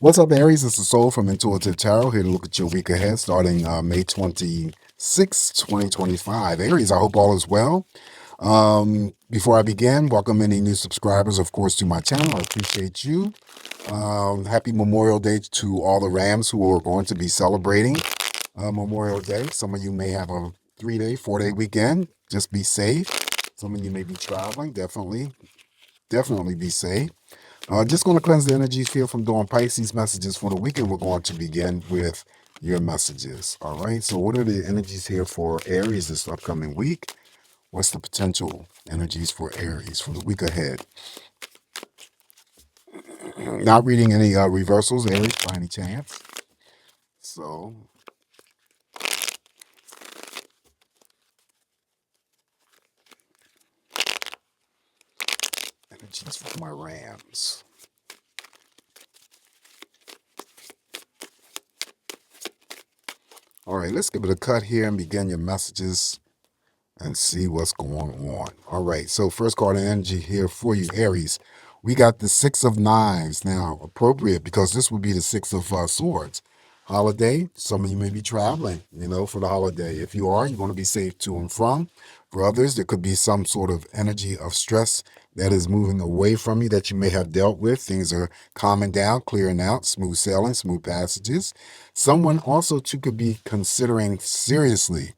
What's up, Aries? It's the Soul from Intuitive Tarot here to look at your week ahead starting May 26, 2025. Aries, I hope all is well. Before I begin, welcome any new subscribers, of course, to my channel. I appreciate you. Happy Memorial Day to all the Rams who are going to be celebrating Memorial Day. Some of you may have a 3-day, 4-day weekend. Just be safe. Some of you may be traveling. Definitely be safe. Just going to cleanse the energies here from doing Pisces messages for the weekend. We're going to begin with your messages. All right. So, what are the energies here for Aries this upcoming week? What's the potential energies for Aries for the week ahead? Not reading any reversals, Aries, by any chance. So, energies for my Rams. All right, let's give it a cut here and begin your messages and see what's going on. All right, so first card of energy here for you, Aries. We got the Six of Knives now, appropriate because this would be the Six of Swords. Holiday, some of you may be traveling, for the holiday. If you are, you're going to be safe to and from. For others, there could be some sort of energy of stress that is moving away from you that you may have dealt with. Things are calming down, clearing out, smooth sailing, smooth passages. Someone also, too, could be considering seriously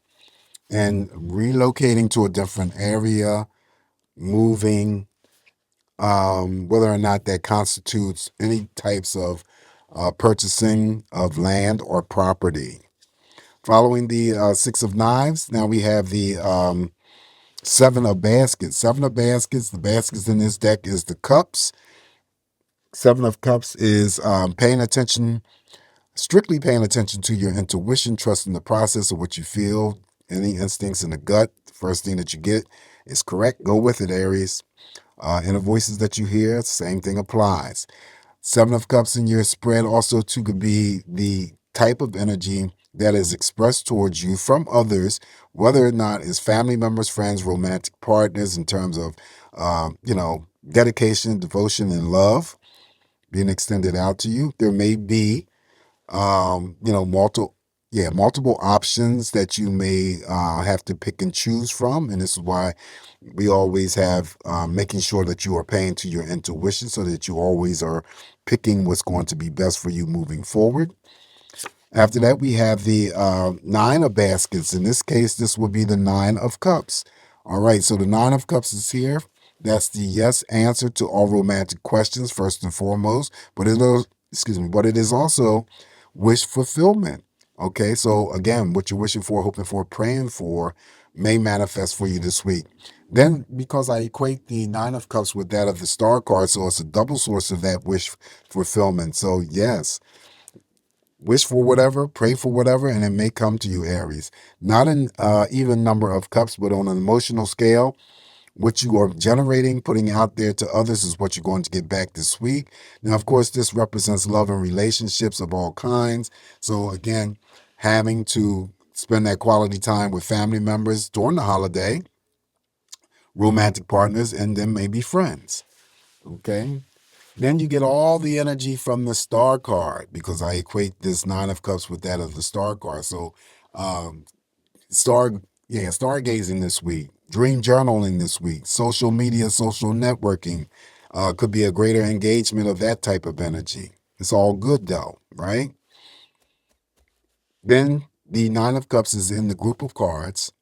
and relocating to a different area, moving, whether or not that constitutes any types of purchasing of land or property. Following the Six of Knives, now we have the Seven of Baskets. Seven of Baskets, the baskets in this deck is the cups. Seven of Cups is strictly paying attention to your intuition, trusting the process of what you feel, any instincts in the gut. The first thing that you get is correct. Go with it, Aries. Inner voices that you hear, same thing applies. Seven of Cups in your spread also too could be the type of energy that is expressed towards you from others, whether or not it's family members, friends, romantic partners, in terms of, dedication, devotion, and love being extended out to you. There may be multiple options that you may have to pick and choose from. And this is why we always have making sure that you are paying to your intuition so that you always are picking what's going to be best for you moving forward. After that, we have the Nine of Baskets. In this case, this will be the Nine of Cups. All right, so the Nine of Cups is here. That's the yes answer to all romantic questions, first and foremost. But it is also wish fulfillment. Okay, so again, what you're wishing for, hoping for, praying for may manifest for you this week. Then, because I equate the Nine of Cups with that of the Star card, so it's a double source of that wish fulfillment. So, yes, wish for whatever, pray for whatever, and it may come to you, Aries. Not an even number of cups, but on an emotional scale, what you are generating, putting out there to others is what you're going to get back this week. Now, of course, this represents love and relationships of all kinds. So, again, having to spend that quality time with family members during the holiday, romantic partners, and then maybe friends. Okay. Then you get all the energy from the Star card because I equate this Nine of Cups with that of the Star card. So, um, star, stargazing this week, dream journaling this week, social media, social networking could be a greater engagement of that type of energy. It's all good though, right? Then the Nine of Cups is in the group of cards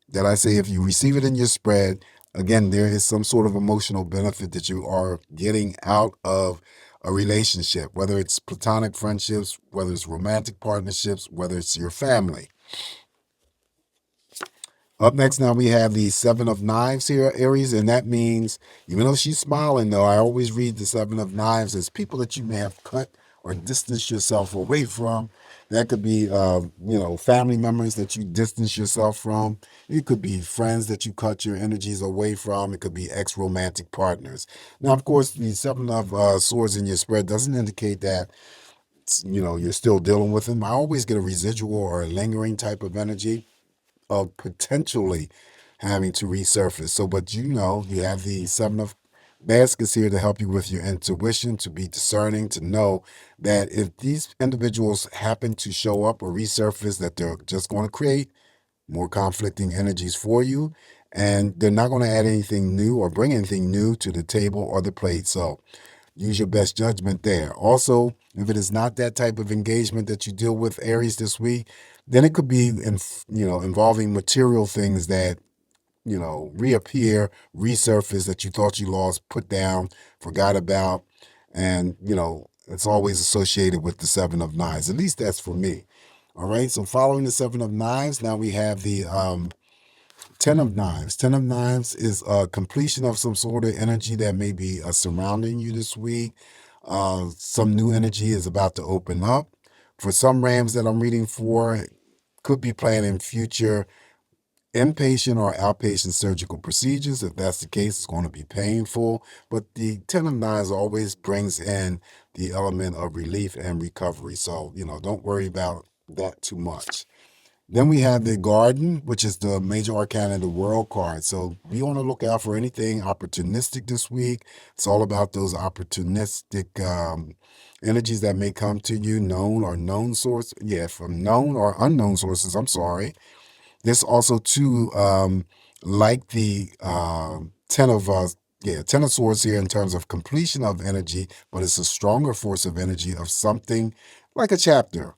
that I say if you receive it in your spread, again, there is some sort of emotional benefit that you are getting out of a relationship, whether it's platonic friendships, whether it's romantic partnerships, whether it's your family. Up next, now we have the Seven of Knives here, Aries, and that means, even though she's smiling, though, I always read the Seven of Knives as people that you may have cut or distanced yourself away from. That could be, family members that you distance yourself from. It could be friends that you cut your energies away from. It could be ex-romantic partners. Now, of course, the Seven of Swords in your spread doesn't indicate that you're still dealing with them. I always get a residual or a lingering type of energy of potentially having to resurface. So, but you have the Seven of Basket's here to help you with your intuition, to be discerning, to know that if these individuals happen to show up or resurface, that they're just going to create more conflicting energies for you, and they're not going to add anything new or bring anything new to the table or the plate. So use your best judgment there. Also, if it is not that type of engagement that you deal with, Aries, this week, then it could be involving material things that reappear, resurface, that you thought you lost, put down, forgot about. And, it's always associated with the Seven of Knives. At least that's for me. All right. So following the Seven of Knives, now we have the Ten of Knives. Ten of Knives is a completion of some sort of energy that may be surrounding you this week. Some new energy is about to open up. For some Rams that I'm reading for, could be planning future inpatient or outpatient surgical procedures. If that's the case, it's going to be painful. But the Ten of Knives always brings in the element of relief and recovery. So, don't worry about that too much. Then we have the Garden, which is the major arcana of the World card. So be on the lookout for anything opportunistic this week. It's all about those opportunistic energies that may come to you, known or known source. Yeah, from known or unknown sources. I'm sorry. This also too, like the Ten of Swords here in terms of completion of energy, but it's a stronger force of energy of something like a chapter.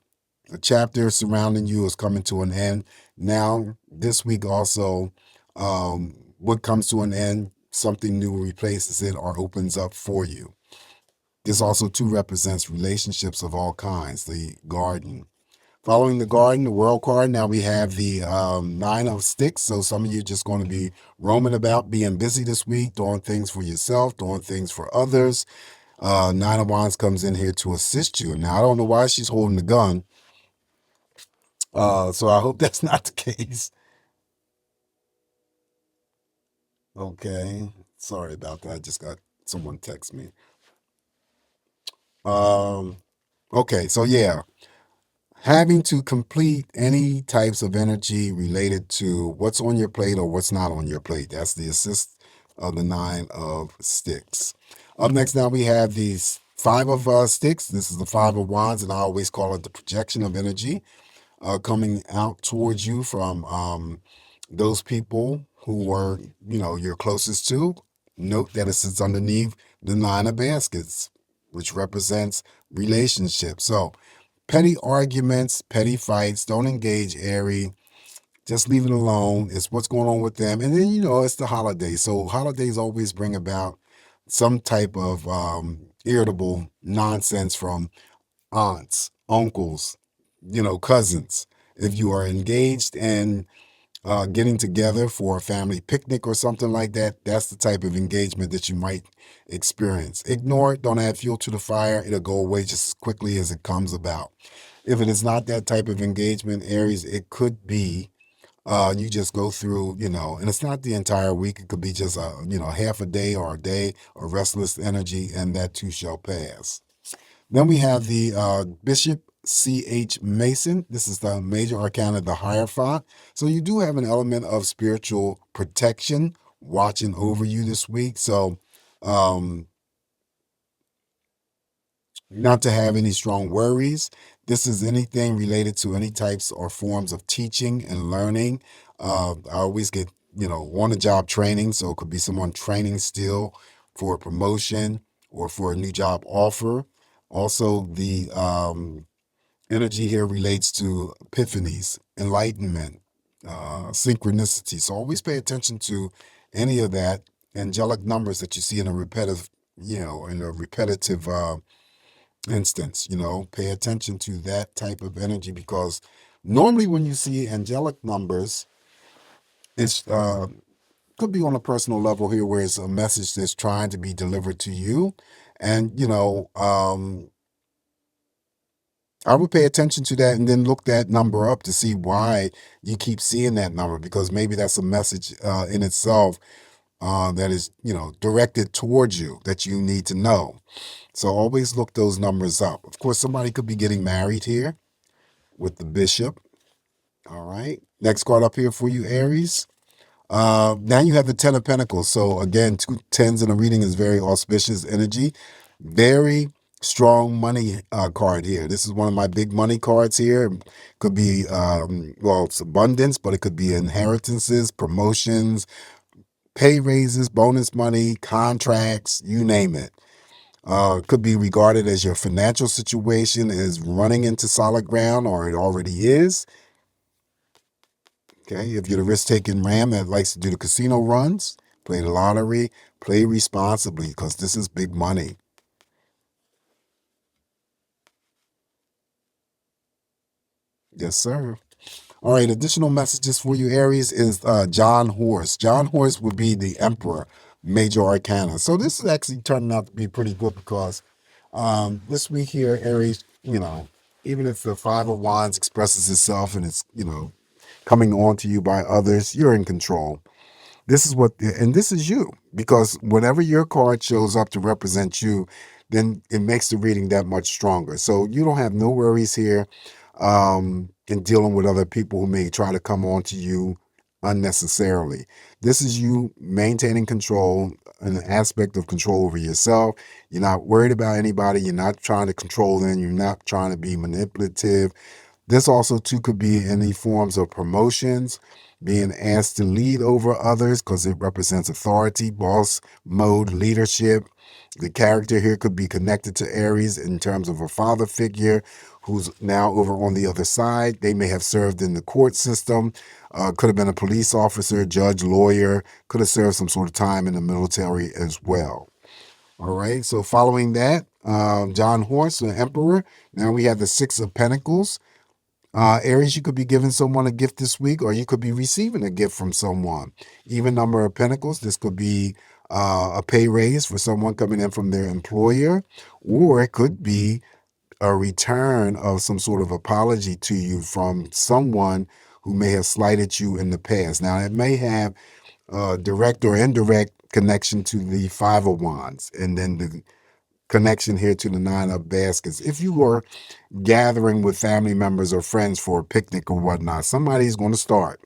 A chapter surrounding you is coming to an end. Now, this week also, what comes to an end, something new replaces it or opens up for you. This also too represents relationships of all kinds, the Garden. Following the Garden, the World card, now we have the Nine of Sticks. So some of you are just going to be roaming about, being busy this week, doing things for yourself, doing things for others. Nine of Wands comes in here to assist you. Now, I don't know why she's holding the gun. So I hope that's not the case. Okay. Sorry about that. I just got someone text me. Um, okay. So yeah, having to complete any types of energy related to what's on your plate or what's not on your plate. That's the assist of the Nine of Sticks. Up next, now we have these Five of Sticks. This is the Five of Wands, and I always call it the projection of energy coming out towards you from those people who were, you're closest to. Note that it sits underneath the Nine of Baskets, which represents relationships. So petty arguments, petty fights, don't engage, Aries. Just leave it alone. It's what's going on with them. And then, it's the holidays. So holidays always bring about some type of irritable nonsense from aunts, uncles, cousins. If you are engaged in getting together for a family picnic or something like that, that's the type of engagement that you might experience. Ignore it. Don't add fuel to the fire. It'll go away just as quickly as it comes about. If it is not that type of engagement, Aries, it could be you just go through, and it's not the entire week. It could be just half a day or a day of restless energy, and that too shall pass. Then we have the Bishop C.H. Mason. This is the major arcana, the Hierophant. So you do have an element of spiritual protection watching over you this week. So not to have any strong worries. This is anything related to any types or forms of teaching and learning. I always get, on-the-job training. So it could be someone training still for a promotion or for a new job offer. Also, the energy here relates to epiphanies, enlightenment, synchronicity. So always pay attention to any of that angelic numbers that you see in a repetitive instance. Pay attention to that type of energy, because normally when you see angelic numbers, it's could be on a personal level here, where it's a message that's trying to be delivered to you. And I would pay attention to that and then look that number up to see why you keep seeing that number, because maybe that's a message in itself that is, directed towards you, that you need to know. So always look those numbers up. Of course, somebody could be getting married here with the Bishop. All right. Next card up here for you, Aries. Now you have the Ten of Pentacles. So again, two tens in a reading is very auspicious energy. Very strong money card here. This is one of my big money cards here. Could be, well, it's abundance, but it could be inheritances, promotions, pay raises, bonus money, contracts, you name it. Could be regarded as your financial situation is running into solid ground, or it already is. Okay, if you're the risk-taking ram that likes to do the casino runs, play the lottery, play responsibly because this is big money. Yes, sir. All right, additional messages for you, Aries, is John Horse. John Horse would be the Emperor, Major Arcana. So this is actually turning out to be pretty good because this week here, Aries, even if the Five of Wands expresses itself and it's, coming on to you by others, you're in control. This is and this is you, because whenever your card shows up to represent you, then it makes the reading that much stronger. So you don't have no worries here in dealing with other people who may try to come on to you unnecessarily. This is you maintaining control, an aspect of control over yourself. You're not worried about anybody. You're not trying to control them. You're not trying to be manipulative. This also too could be any forms of promotions, being asked to lead over others because it represents authority, boss mode, leadership. The character here could be connected to Aries in terms of a father figure who's now over on the other side. They may have served in the court system, could have been a police officer, judge, lawyer, could have served some sort of time in the military as well. All right, so following that, John Horse, the Emperor. Now we have the Six of Pentacles. Aries, you could be giving someone a gift this week, or you could be receiving a gift from someone. Even number of pentacles. This could be a pay raise for someone coming in from their employer, or it could be a return of some sort of apology to you from someone who may have slighted you in the past. Now, it may have direct or indirect connection to the Five of Wands, and then the connection here to the Nine of Baskets. If you were gathering with family members or friends for a picnic or whatnot, somebody's going to start.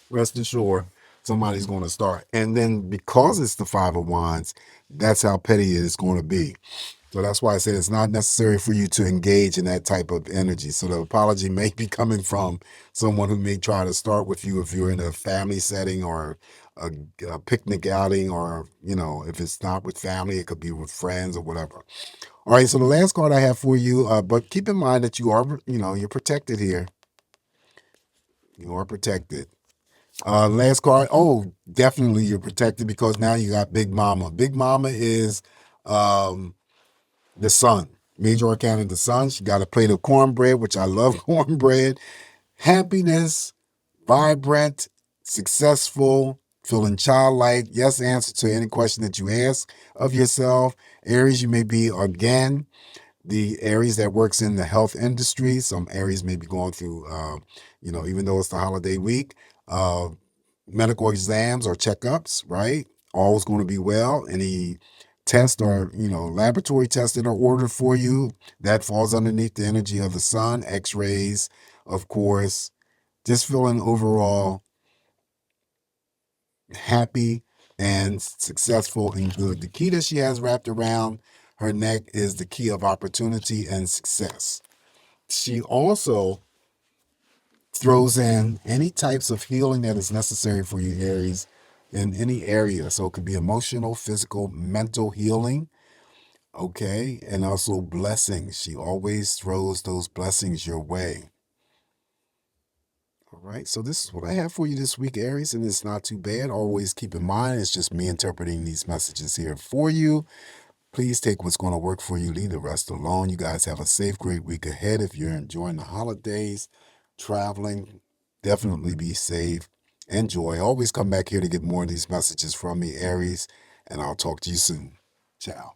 Rest assured, somebody's going to start. And then because it's the Five of Wands, that's how petty it's going to be. So that's why I said it's not necessary for you to engage in that type of energy. So the apology may be coming from someone who may try to start with you if you're in a family setting or a picnic outing, or, if it's not with family, it could be with friends or whatever. All right, so the last card I have for you, but keep in mind that you are, you're protected here. You are protected. Last card, oh, definitely you're protected because now you got Big Mama. Big Mama is the Sun. Major Arcana, the Sun. She got a plate of cornbread, which I love cornbread. Happiness, vibrant, successful, feeling childlike. Yes, answer to any question that you ask of yourself. Aries, you may be, again, the Aries that works in the health industry. Some Aries may be going through, even though it's the holiday week, medical exams or checkups, right? All's going to be well. Any test or, laboratory tests that are ordered for you, that falls underneath the energy of the sun, x-rays, of course. Just feeling overall happy and successful and good. The key that she has wrapped around her neck is the key of opportunity and success. She also throws in any types of healing that is necessary for you, Aries, in any area. So it could be emotional, physical, mental healing, okay, and also blessings. She always throws those blessings your way. All right, so this is what I have for you this week, Aries, and it's not too bad. Always keep in mind, it's just me interpreting these messages here for you. Please take what's going to work for you, leave the rest alone. You guys have a safe, great week ahead. If you're enjoying the holidays, traveling, definitely be safe. Enjoy. Always come back here to get more of these messages from me, Aries, and I'll talk to you soon. Ciao.